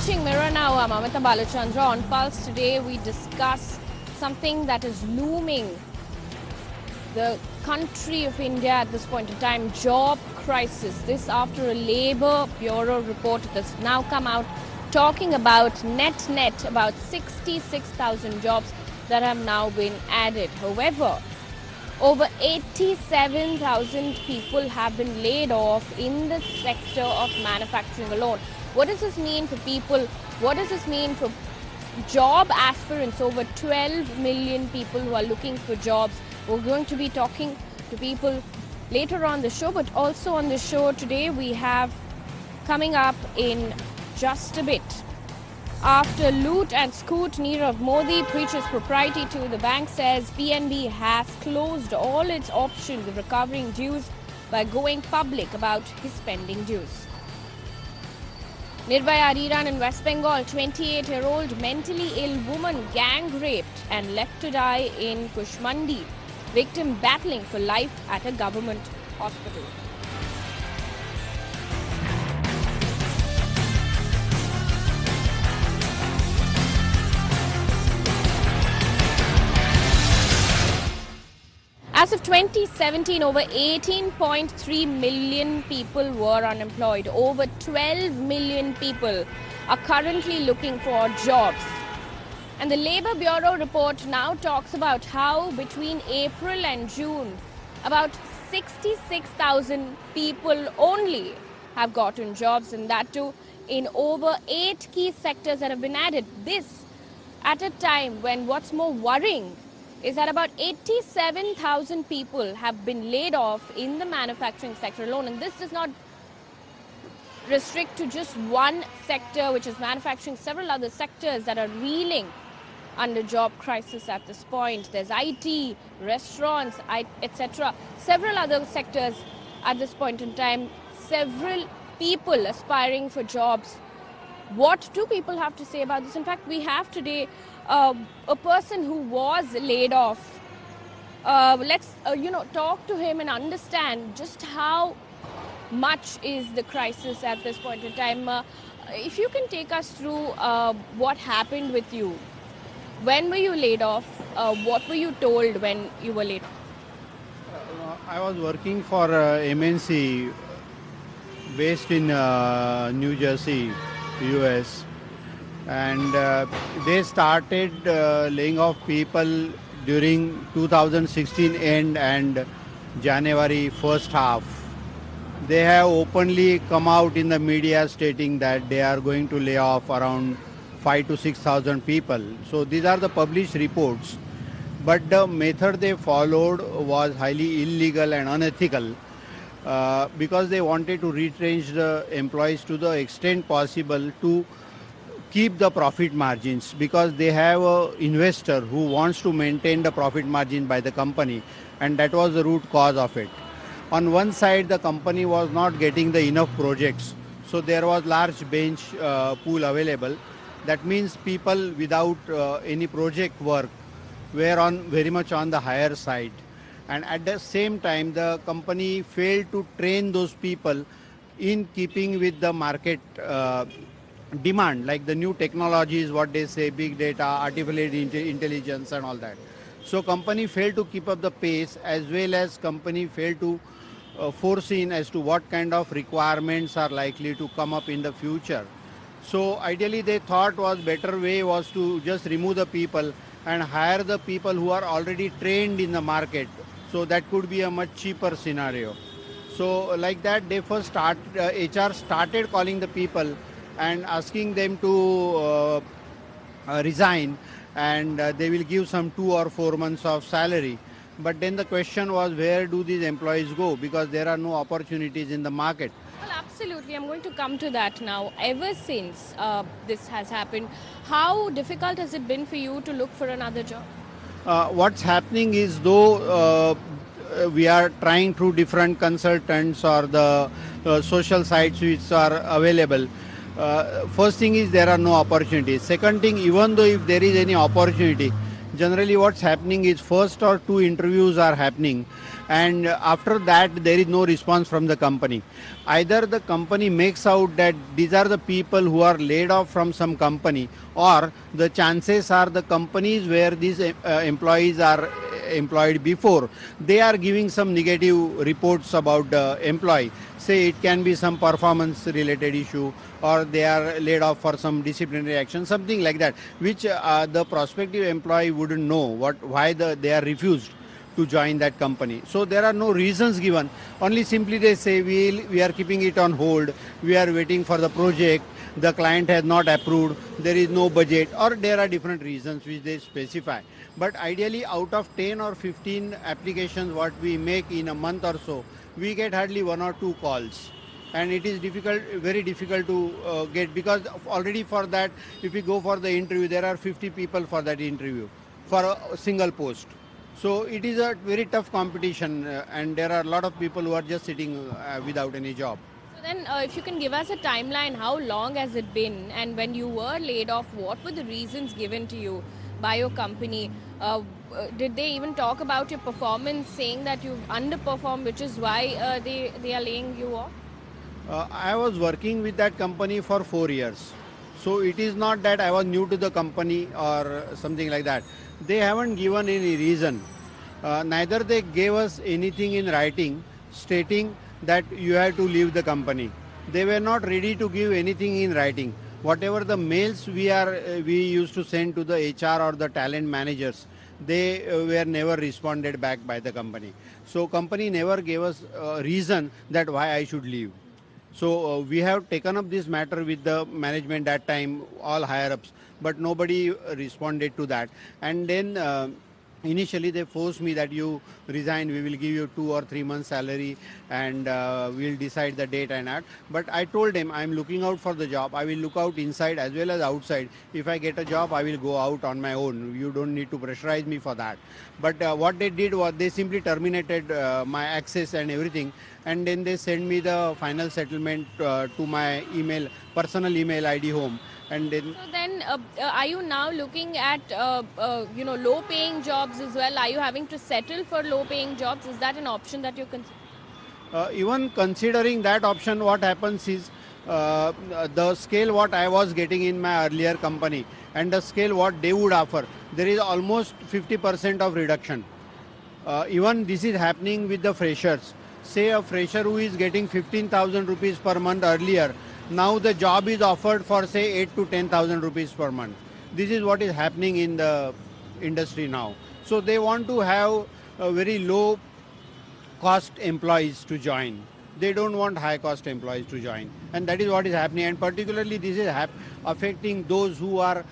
watching Mirror now. I'm Amita Balachandra. On Pulse today, we discuss something that is looming the country of India at this point in time, job crisis. This after a Labour Bureau report that's now come out talking about net about 66,000 jobs that have now been added. However, over 87,000 people have been laid off in the sector of manufacturing alone. What does this mean for people? What does this mean for job aspirants? Over 12 million people who are looking for jobs. We're going to be talking to people later on the show, but also on the show today we have coming up in just a bit. After loot and scoot, Nirav Modi preaches propriety to the bank, says PNB has closed all its options of recovering dues by going public about his pending dues. Nirbhaya rerun in West Bengal, 28-year-old mentally ill woman gang raped and left to die in Kushmandi. Victim battling for life at a government hospital. As of 2017, over 18.3 million people were unemployed. Over 12 million people are currently looking for jobs. And the Labour Bureau report now talks about how between April and June, about 66,000 people only have gotten jobs, and that too in over 8 key sectors that have been added. This at a time when what's more worrying is that about 87,000 people have been laid off in the manufacturing sector alone. And this does not restrict to just one sector, which is manufacturing. Several other sectors that are reeling under job crisis at this point. There's IT, restaurants, etc. Several other sectors at this point in time. Several people aspiring for jobs. What do people have to say about this? In fact, we have today a person who was laid off. Let's talk to him and understand just how much is the crisis at this point in time. If you can take us through what happened with you. When were you laid off? What were you told when you were laid off? I was working for MNC based in New Jersey, US, and they started laying off people during 2016 end and January first half. They have openly come out in the media stating that they are going to lay off around 5,000 to 6,000 people. So these are the published reports. But the method they followed was highly illegal and unethical because they wanted to retrench the employees to the extent possible to keep the profit margins, because they have an investor who wants to maintain the profit margin by the company, and that was the root cause of it. On one side, the company was not getting the enough projects, so there was large bench pool available. That means people without any project work were very much on the higher side. And at the same time, the company failed to train those people in keeping with the market demand, like the new technologies, what they say, big data, artificial intelligence and all that. So company failed to keep up the pace, as well as company failed to foresee as to what kind of requirements are likely to come up in the future. So ideally they thought was better way was to just remove the people and hire the people who are already trained in the market. So that could be a much cheaper scenario. So like that, they first HR started calling the people and asking them to resign, and they will give some 2 or 4 months of salary. But then the question was, where do these employees go? Because there are no opportunities in the market. Well, absolutely. I'm going to come to that now. Ever since this has happened, how difficult has it been for you to look for another job? What's happening is, though we are trying through different consultants or the social sites which are available, first thing is there are no opportunities. Second thing, even though if there is any opportunity, generally what's happening is first or two interviews are happening, and after that there is no response from the company. Either the company makes out that these are the people who are laid off from some company, or the chances are the companies where these employees are employed before, they are giving some negative reports about the employee. Say it can be some performance related issue, or they are laid off for some disciplinary action, something like that, which the prospective employee wouldn't know why they are refused to join that company. So there are no reasons given. Only simply they say we are keeping it on hold. We are waiting for the project. The client has not approved. There is no budget, or there are different reasons which they specify. But ideally, out of 10 or 15 applications what we make in a month or so, we get hardly one or two calls. And it is difficult, very difficult to get, because already for that, if we go for the interview, there are 50 people for that interview for a single post. So it is a very tough competition, and there are a lot of people who are just sitting without any job. So then, if you can give us a timeline, how long has it been? And when you were laid off, what were the reasons given to you by your company? Did they even talk about your performance, saying that you've underperformed, which is why they are laying you off? I was working with that company for 4 years. So it is not that I was new to the company or something like that. They haven't given any reason. Neither they gave us anything in writing stating that you have to leave the company. They were not ready to give anything in writing. Whatever the mails we used to send to the HR or the talent managers, they were never responded back by the company. So company never gave us a reason that why I should leave. So we have taken up this matter with the management that time, all higher ups, but nobody responded to that. And then initially they forced me that you resign, we will give you 2 or 3 months salary, and we'll decide the date and that. But I told them I'm looking out for the job. I will look out inside as well as outside. If I get a job, I will go out on my own. You don't need to pressurize me for that. But what they did was they simply terminated my access and everything, and then they sent me the final settlement to my email, personal email ID home. And then So then, are you now looking at low-paying jobs as well? Are you having to settle for low-paying jobs? Is that an option that you consider? even considering that option, what happens is the scale what I was getting in my earlier company and the scale what they would offer, there is almost 50% of reduction. Even this is happening with the freshers. Say a fresher who is getting 15,000 rupees per month earlier, now the job is offered for say 8 to 10,000 rupees per month. This is what is happening in the industry now. So they want to have a very low cost employees to join. They don't want high cost employees to join. And that is what is happening. And particularly this is affecting those who are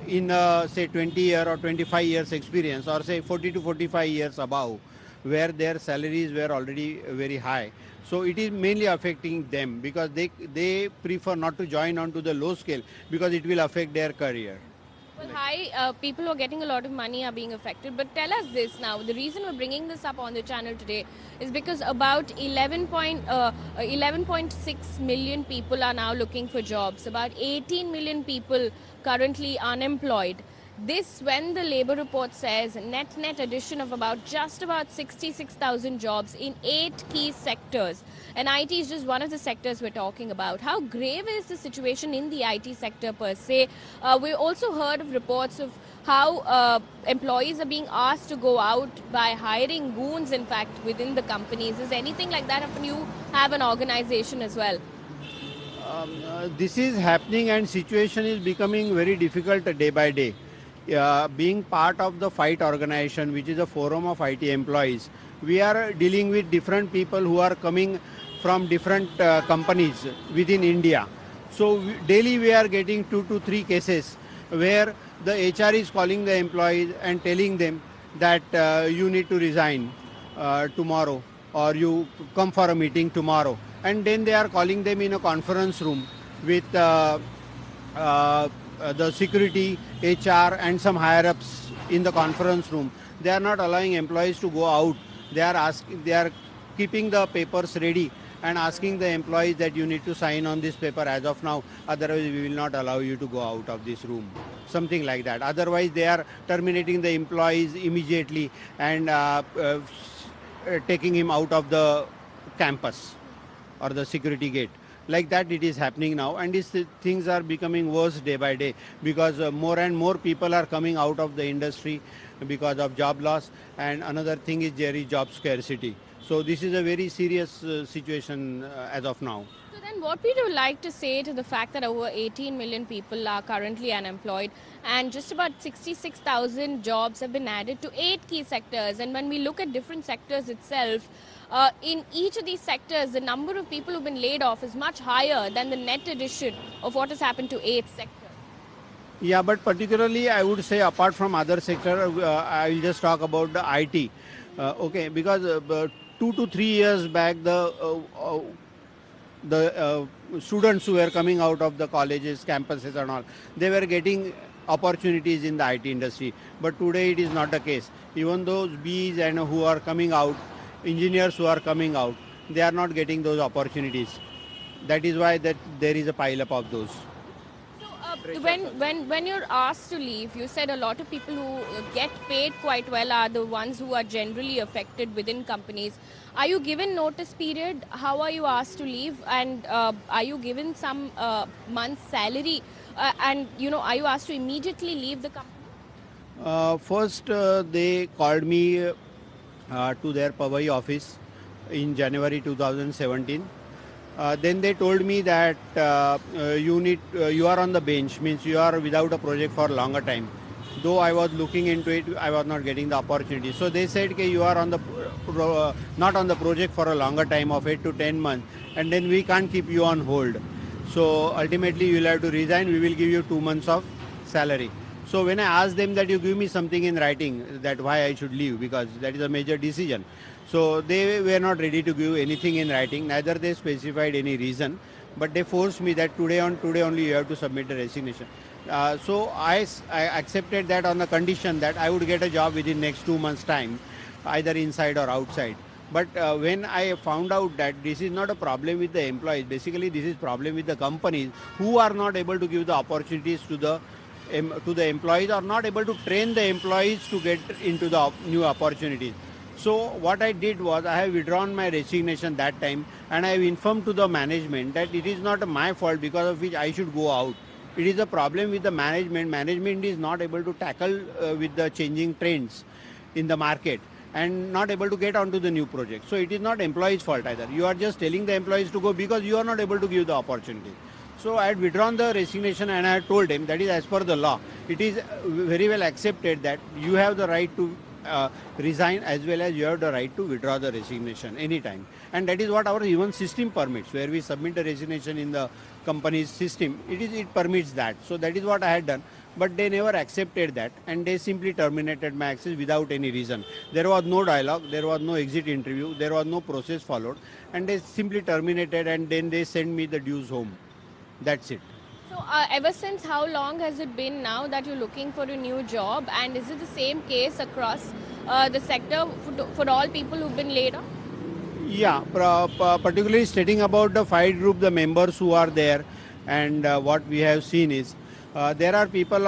in say 20 year or 25 years experience, or say 40 to 45 years above, where their salaries were already very high. So it is mainly affecting them because they prefer not to join onto the low scale because it will affect their career. Well, hi, people who are getting a lot of money are being affected. But tell us this now. The reason we're bringing this up on the channel today is because about 11.6 million people are now looking for jobs. About 18 million people currently unemployed. This when the labour report says net addition of just about 66,000 jobs in 8 key sectors. And IT is just one of the sectors we're talking about. How grave is the situation in the IT sector per se? We also heard of reports of how employees are being asked to go out by hiring goons, in fact, within the companies. Is anything like that happen? You have an organization as well. This is happening and situation is becoming very difficult day by day. Being part of the FIGHT organization, which is a forum of IT employees, we are dealing with different people who are coming from different companies within India. So daily we are getting 2 to 3 cases where the HR is calling the employees and telling them that you need to resign tomorrow, or you come for a meeting tomorrow. And then they are calling them in a conference room with the security, HR and some higher ups in the conference room. They are not allowing employees to go out. They are keeping the papers ready and asking the employees that you need to sign on this paper as of now, otherwise we will not allow you to go out of this room. Something like that. Otherwise, they are terminating the employees immediately and taking him out of the campus or the security gate. Like that it is happening now, and these things are becoming worse day by day, because more and more people are coming out of the industry because of job loss, and another thing is there is job scarcity. So this is a very serious situation as of now. So then what would you like to say to the fact that over 18 million people are currently unemployed and just about 66,000 jobs have been added to 8 key sectors? And when we look at different sectors itself, in each of these sectors, the number of people who've been laid off is much higher than the net addition of what has happened to 8 sectors. Yeah, but particularly I would say, apart from other sector, I will just talk about the IT. Okay, because 2 to 3 years back, the students who were coming out of the colleges, campuses and all, they were getting opportunities in the IT industry. But today it is not the case. Even those Bs and who are coming out, engineers who are coming out, they are not getting those opportunities. That is why that there is a pile up of those. So when you're asked to leave, you said a lot of people who get paid quite well are the ones who are generally affected within companies. Are you given notice period? How are you asked to leave? And are you given some month's salary? And are you asked to immediately leave the company? First, they called me to their Powai office in January 2017. Then they told me that you are on the bench, means you are without a project for a longer time. Though I was looking into it, I was not getting the opportunity. So they said, okay, you are on the not on the project for a longer time of 8 to 10 months, and then we can't keep you on hold. So ultimately you will have to resign. We will give you 2 months of salary. So when I asked them that you give me something in writing that why I should leave, because that is a major decision. So they were not ready to give anything in writing, neither they specified any reason, but they forced me that today only you have to submit a resignation. So I accepted that on the condition that I would get a job within next 2 months time, either inside or outside. But when I found out that this is not a problem with the employees, basically this is problem with the companies who are not able to give the opportunities to the employees, or not able to train the employees to get into the new opportunities. So what I did was I have withdrawn my resignation that time, and I have informed to the management that it is not my fault because of which I should go out. It is a problem with the management. Management is not able to tackle with the changing trends in the market and not able to get onto the new project. So it is not employees' fault either. You are just telling the employees to go because you are not able to give the opportunity. So I had withdrawn the resignation, and I had told him that is as per the law. It is very well accepted that you have the right to resign as well as you have the right to withdraw the resignation anytime. And that is what our even system permits, where we submit the resignation in the company's system. It permits that. So that is what I had done. But they never accepted that, and they simply terminated my access without any reason. There was no dialogue, there was no exit interview, there was no process followed, and they simply terminated, and then they sent me the dues home. That's it. So ever since how long has it been now that you're looking for a new job, and is it the same case across the sector for all people who've been laid off? Yeah, particularly stating about the fight group, the members who are there, and what we have seen is there are people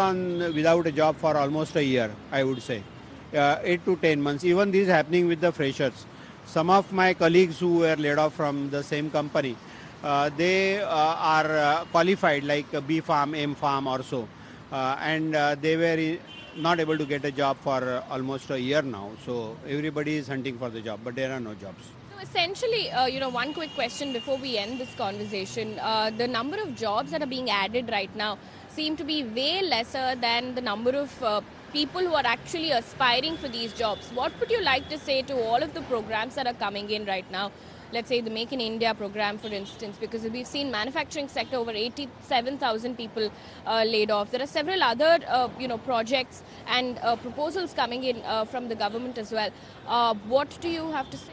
without a job for almost a year, I would say, 8 to 10 months. Even this is happening with the freshers. Some of my colleagues who were laid off from the same company, they are qualified like B Farm, M Farm or so, and they were not able to get a job for almost a year now. So everybody is hunting for the job, but there are no jobs. So essentially, one quick question before we end this conversation. The number of jobs that are being added right now seem to be way lesser than the number of people who are actually aspiring for these jobs. What would you like to say to all of the programs that are coming in right now? Let's say the Make in India program, for instance, because we've seen manufacturing sector over 87,000 people laid off. There are several other, projects and proposals coming in from the government as well. What do you have to say?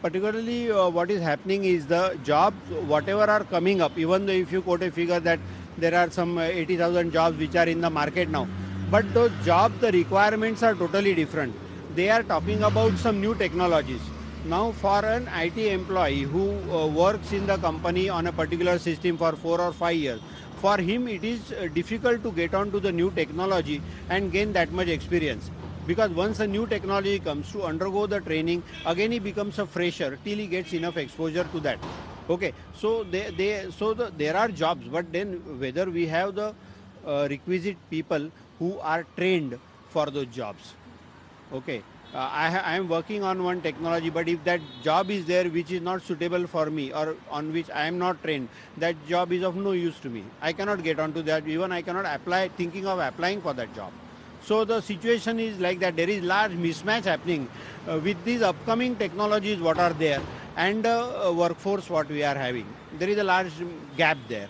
Particularly what is happening is the jobs, whatever are coming up, even though if you quote a figure that there are some 80,000 jobs which are in the market now, but those jobs, the requirements are totally different. They are talking about some new technologies. Now, for an IT employee who works in the company on a particular system for 4 or 5 years, for him it is difficult to get onto the new technology and gain that much experience. Because once a new technology comes, to undergo the training, again he becomes a fresher till he gets enough exposure to that. Okay, so there are jobs, but then whether we have the requisite people who are trained for those jobs. Okay, I am working on one technology, but if that job is there which is not suitable for me or on which I am not trained, that job is of no use to me. I cannot get onto that. Even I cannot apply, thinking of applying for that job. So the situation is like that. There is large mismatch happening with these upcoming technologies what are there and workforce what we are having. There is a large gap there.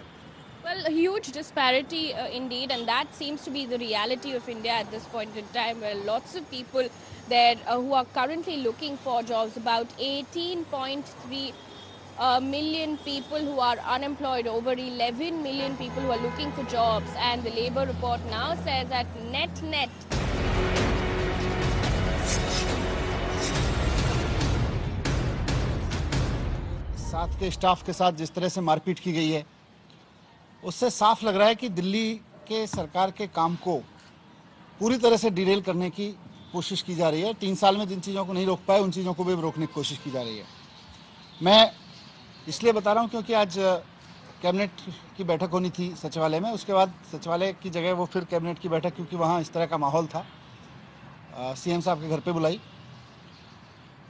Well, a huge disparity indeed, and that seems to be the reality of India at this point in time, where lots of people there who are currently looking for jobs, about 18.3 million people who are unemployed, over 11 million people who are looking for jobs, and the Labour report now says that net साथ के staff के साथ जिस तरह से मारपीट की गई है, उससे साफ लग रहा है कि दिल्ली के सरकार के काम को पूरी तरह से डिरेल करने की कोशिश की जा रही है। 3 साल में जिन चीज़ों को नहीं रोक पाए उन चीज़ों को भी रोकने की कोशिश की जा रही है। मैं इसलिए बता रहा हूं क्योंकि आज कैबिनेट की बैठक होनी थी सचिवालय में, उसके बाद सचिवालय की जगह वो फिर कैबिनेट की बैठक, क्योंकि वहाँ इस तरह का माहौल था, सीएम साहब के घर पे बुलाई।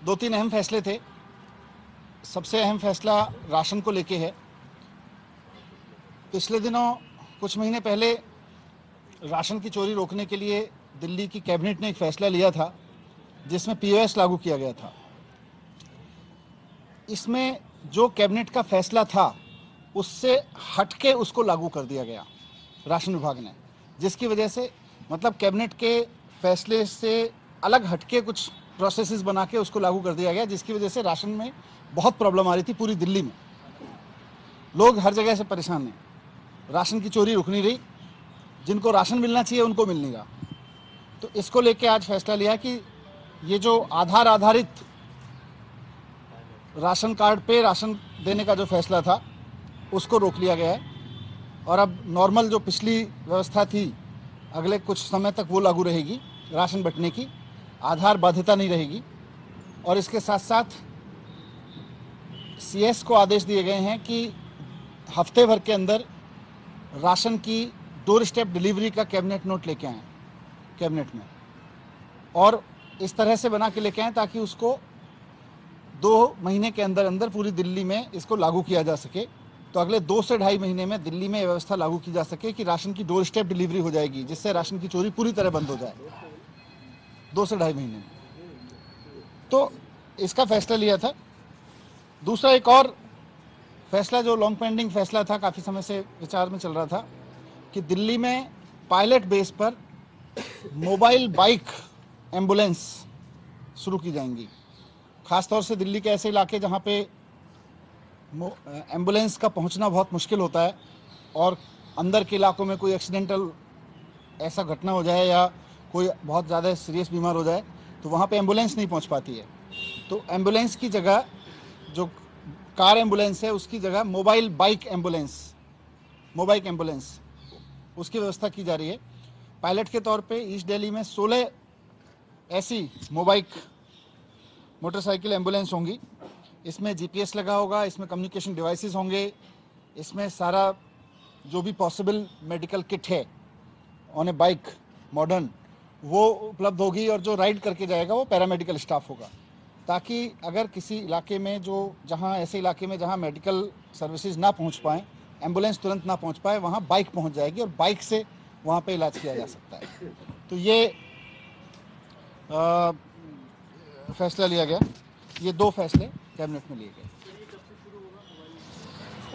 2-3 अहम फैसले थे। सबसे अहम फैसला राशन को लेके है। पिछले दिनों कुछ महीने पहले राशन की चोरी रोकने के लिए दिल्ली की कैबिनेट ने एक फैसला लिया था जिसमें पीओएस लागू किया गया था। इसमें जो कैबिनेट का फैसला था उससे हटके उसको लागू कर दिया गया राशन विभाग ने, जिसकी वजह से मतलब कैबिनेट के फैसले से अलग हटके कुछ प्रोसेसेस बना के उसको लागू कर दिया गया, जिसकी वजह से राशन में बहुत प्रॉब्लम आ रही थी। पूरी दिल्ली में लोग हर जगह से परेशान हैं। राशन की चोरी रुक नहीं रही, जिनको राशन मिलना चाहिए उनको मिल नहीं रहा। तो इसको लेके आज फैसला लिया कि ये जो आधार आधारित राशन कार्ड पे राशन देने का जो फैसला था उसको रोक लिया गया है, और अब नॉर्मल जो पिछली व्यवस्था थी अगले कुछ समय तक वो लागू रहेगी। राशन बंटने की आधार बाध्यता नहीं रहेगी। और इसके साथ साथ सीएस को आदेश दिए गए हैं कि हफ्ते भर के अंदर राशन की डोर स्टेप डिलीवरी का कैबिनेट नोट लेके आएँ कैबिनेट में, और इस तरह से बना के लेके आएँ ताकि उसको 2 महीने के अंदर अंदर पूरी दिल्ली में इसको लागू किया जा सके। तो अगले 2 से 2.5 महीने में दिल्ली में व्यवस्था लागू की जा सके कि राशन की डोर स्टेप डिलीवरी हो जाएगी, जिससे राशन की चोरी पूरी तरह बंद हो जाए 2 से 2.5 महीने में। तो इसका फैसला लिया था। दूसरा एक और फैसला जो लॉन्ग पेंडिंग फैसला था, काफ़ी समय से विचार में चल रहा था, कि दिल्ली में पायलट बेस पर मोबाइल बाइक एम्बुलेंस शुरू की जाएंगी। ख़ासतौर से दिल्ली के ऐसे इलाके जहाँ पे एम्बुलेंस का पहुँचना बहुत मुश्किल होता है, और अंदर के इलाकों में कोई एक्सीडेंटल ऐसा घटना हो जाए या कोई बहुत ज़्यादा सीरियस बीमार हो जाए तो वहाँ पे एम्बुलेंस नहीं पहुँच पाती है। तो एम्बुलेंस की जगह जो कार एम्बुलेंस है उसकी जगह मोबाइल बाइक एम्बुलेंस उसकी व्यवस्था की जा रही है। पायलट के तौर पे ईस्ट दिल्ली में 16 ऐसी मोटरसाइकिल एम्बुलेंस होंगी। इसमें जीपीएस लगा होगा, इसमें कम्युनिकेशन डिवाइसेस होंगे, इसमें सारा जो भी पॉसिबल मेडिकल किट है ऑन ए बाइक मॉडर्न वो उपलब्ध होगी, और जो राइड करके जाएगा वो पैरामेडिकल स्टाफ होगा, ताकि अगर किसी इलाके में ऐसे इलाके में जहाँ मेडिकल सर्विसेज ना पहुँच पाएँ, एम्बुलेंस तुरंत ना पहुँच पाए, वहाँ बाइक पहुँच जाएगी और बाइक से वहाँ पे इलाज किया जा सकता है। तो ये फैसला लिया गया। ये 2 फैसले कैबिनेट में लिए गए।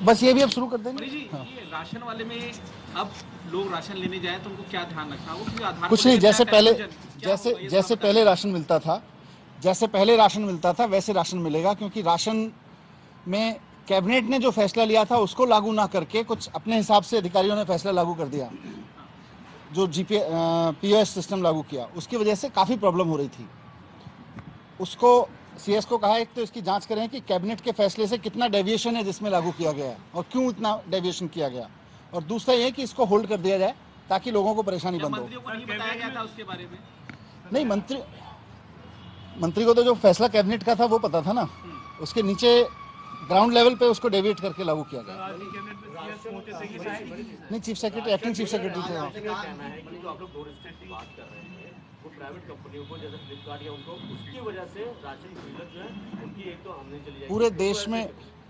बस ये भी अब शुरू कर देंगे। हाँ। ये राशन वाले में अब लोग राशन लेने जाएं तो उनको क्या ध्यान रखना होगा? आधार कुछ नहीं, जैसे पहले राशन मिलता था वैसे राशन मिलेगा, क्योंकि राशन में कैबिनेट ने जो फैसला लिया था उसको लागू ना करके कुछ अपने हिसाब से अधिकारियों ने फैसला लागू कर दिया। जो पीओएस सिस्टम लागू किया उसकी वजह से काफ़ी प्रॉब्लम हो रही थी। उसको सीएस को कहा है तो इसकी जांच करें कि कैबिनेट के फैसले से कितना डेविएशन है जिसमें लागू किया गया है और क्यों इतना डेविएशन किया गया, और दूसरा ये कि इसको होल्ड कर दिया जाए ताकि लोगों को परेशानी बंद हो। मंत्रियों को नहीं बताया गया था उसके बारे में? नहीं, मंत्री को तो जो फैसला कैबिनेट का था वो पता था ना, उसके नीचे ग्राउंड लेवल पे उसको डेविएट करके लागू किया गया। नहीं, chief secretary, acting chief secretary थे। प्राइवेट कंपनियों को जैसे फ्लिपकार्ट या उनको उसकी वजह से राशन किल्लत जो है उनकी एक तो हमने चली जाएगी।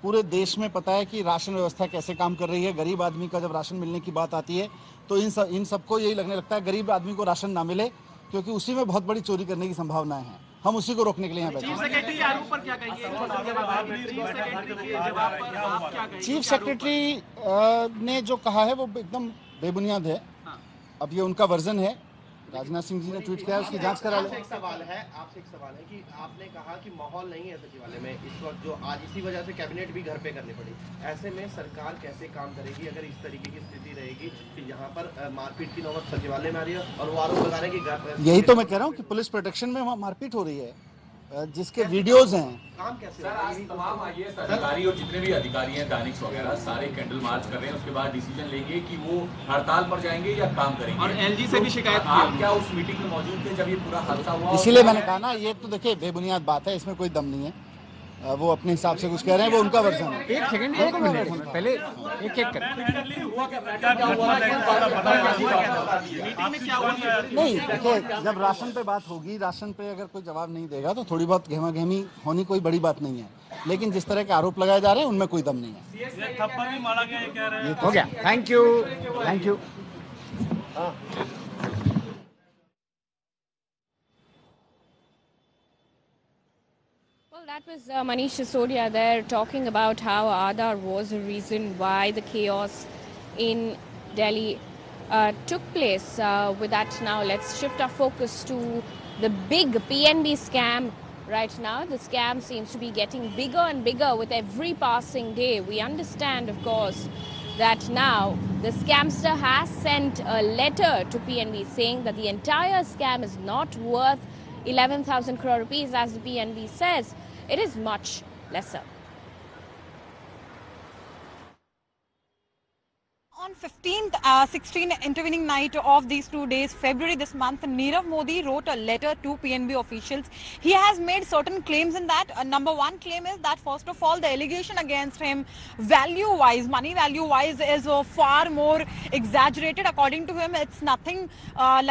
पूरे देश में पता है कि राशन व्यवस्था कैसे काम कर रही है। गरीब आदमी का जब राशन मिलने की बात आती है तो इन सबको यही लगने लगता है गरीब आदमी को राशन ना मिले, क्योंकि उसी में बहुत बड़ी चोरी करने की संभावनाएं हैं। हम उसी को रोकने के लिए यहाँ बैठे हैं। चीफ सेक्रेटरी ने जो कहा है वो एकदम बेबुनियाद है। अब ये उनका वर्जन है। राजनाथ सिंह जी ने ट्वीट किया, उसकी जांच करा ले। आपसे एक सवाल है कि आपने कहा कि माहौल नहीं है सचिवालय में इस वक्त, जो आज इसी वजह से कैबिनेट भी घर पे करनी पड़ी। ऐसे में सरकार कैसे काम करेगी अगर इस तरीके की स्थिति रहेगी कि यहाँ पर मारपीट की नौबत सचिवालय में आ रही है और वो आरोप लगा रहे हैं कि घर। यही तो मैं कह रहा हूँ कि पुलिस प्रोटेक्शन में वहाँ मारपीट हो रही है, जिसके वीडियोज हैं। काम कैसे सर, आज तमाम आईएएस अधिकारी और जितने भी अधिकारी हैं दानिश वगैरह सारे कैंडल मार्च कर रहे हैं, उसके बाद डिसीजन लेंगे कि वो हड़ताल पर जाएंगे या काम करेंगे। और एलजी से भी शिकायत की। आप क्या उस मीटिंग में मौजूद थे जब ये पूरा हादसा हुआ? इसीलिए मैंने कहा ना, ये तो देखिए बेबुनियाद बात है, इसमें कोई दम नहीं है। वो अपने हिसाब से कुछ कह रहे हैं, वो उनका वर्जन है। एक सेकंड, एक मिनट पहले एक कर। नहीं, देखिए जब राशन पे बात होगी, राशन पे अगर कोई जवाब नहीं देगा तो थोड़ी बहुत गहमा-गहमी होनी कोई बड़ी बात नहीं है, लेकिन जिस तरह के आरोप लगाए जा रहे हैं उनमें कोई दम नहीं है। थप्पड़ भी मारा गया, कह रहे हैं। हो गया, thank you. Well, that was Manish Sisodia there talking about how Aadhar was the reason why the chaos in Delhi took place. With that, now let's shift our focus to the big PNB scam. Right now, the scam seems to be getting bigger and bigger with every passing day. We understand, of course, that now the scamster has sent a letter to PNB saying that the entire scam is not worth 11,000 crore rupees, as the PNB says. It is much lesser. On 15th, 16th intervening night of these 2 days, February this month, Nirav Modi wrote a letter to PNB officials. He has made certain claims in that. Number one claim is that, first of all, the allegation against him, value-wise, money value-wise, is far more exaggerated. According to him, it's nothing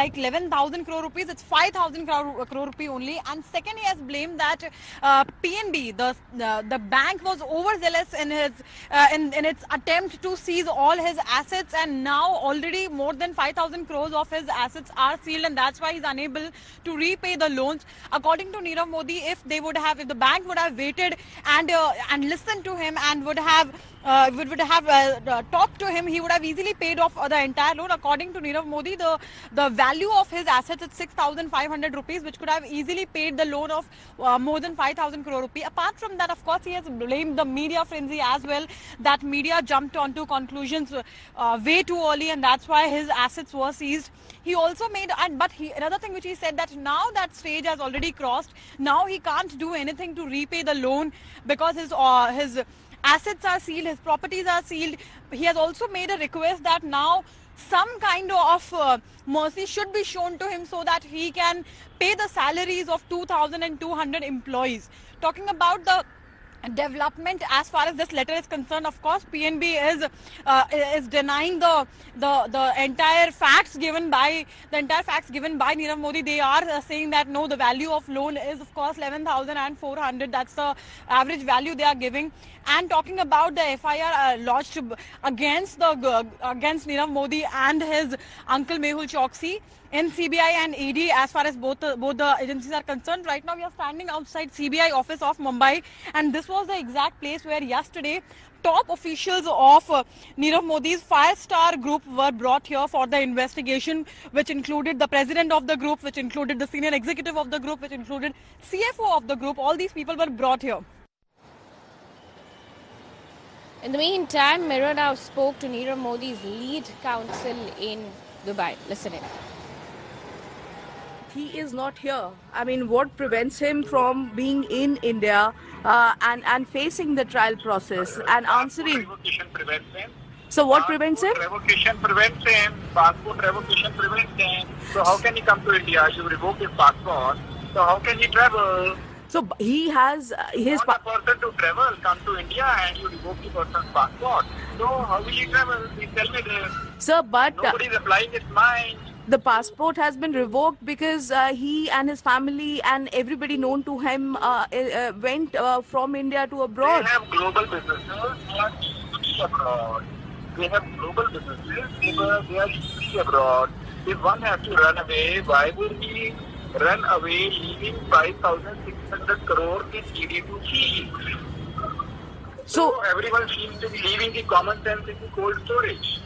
like 11,000 crore rupees. It's 5,000 crore rupee only. And second, he has blamed that PNB, the bank, was overzealous in its attempt to seize all his assets, and now already more than 5,000 crores of his assets are sealed, and that's why he's unable to repay the loans. According to Nirav Modi, if the bank would have waited and listened to him and would have talked to him, he would have easily paid off the entire loan. According to Nirav Modi, the value of his assets is 6,500 rupees, which could have easily paid the loan of more than 5,000 crore rupee. Apart from that, of course, he has blamed the media frenzy as well, that media jumped onto conclusions way too early, and that's why his assets were seized. He also made, another thing which he said, that now that stage has already crossed. Now he can't do anything to repay the loan because his assets are sealed, his properties are sealed. He has also made a request that now some kind of mercy should be shown to him so that he can pay the salaries of 2,200 employees. Talking about the development as far as this letter is concerned, of course, PNB is denying the entire facts given by Nirav Modi. They are saying that no, the value of loan is of course 11,400. That's the average value they are giving. And talking about the FIR lodged against Nirav Modi and his uncle Mehul Choksi in CBI and ED, as far as both the agencies are concerned. Right now we are standing outside CBI office of Mumbai, and this was the exact place where yesterday top officials of Nirav Modi's 5-star group were brought here for the investigation, which included the president of the group, which included the senior executive of the group, which included CFO of the group. All these people were brought here. In the meantime, Mirror now spoke to Nirav Modi's lead counsel in Dubai. Listen in. he is not here. I mean, what prevents him from being in India and facing the trial process and answering? Revocation prevents him. So what prevents him? Revocation prevents him. Passport revocation prevents him. So how can he come to India? You revoke his passport. So how can he travel? So he has his. You want a person to travel, come to India, and you revoke the person's passport. So how will he travel? Please tell me this. Sir, but Nobody is applying his mind. the passport has been revoked because he and his family and everybody known to him went from India to abroad. They have global businesses. They are usually abroad. They have global businesses. They are usually abroad. If one has to run away, why would he run away leaving 5,600 crore in GD2C? So everyone seems to be leaving the common sense into cold storage.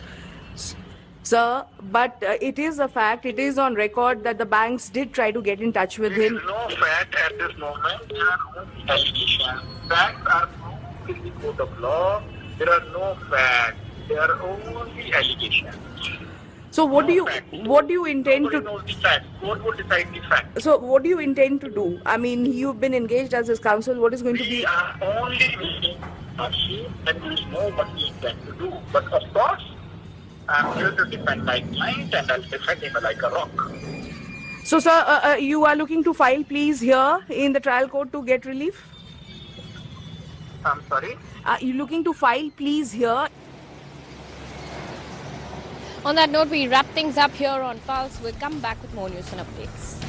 Sir, but it is a fact, it is on record that the banks did try to get in touch with him. There is no fact at this moment. There are only allegations. Facts are proved in the court of law. There are no facts. There are only allegations. So what do you intend to? Knows the facts. Court will decide the facts. So what do you intend to do? I mean, you've been engaged as his counsel. What is going to be? We are only waiting for him, and we know what we intend to do. But of course, I'm here to defend my client, and I'll defend him like a rock. So, sir, you are looking to file pleas here in the trial court to get relief? I'm sorry? Are you looking to file pleas here? On that note, we wrap things up here on Pulse. We'll come back with more news and updates.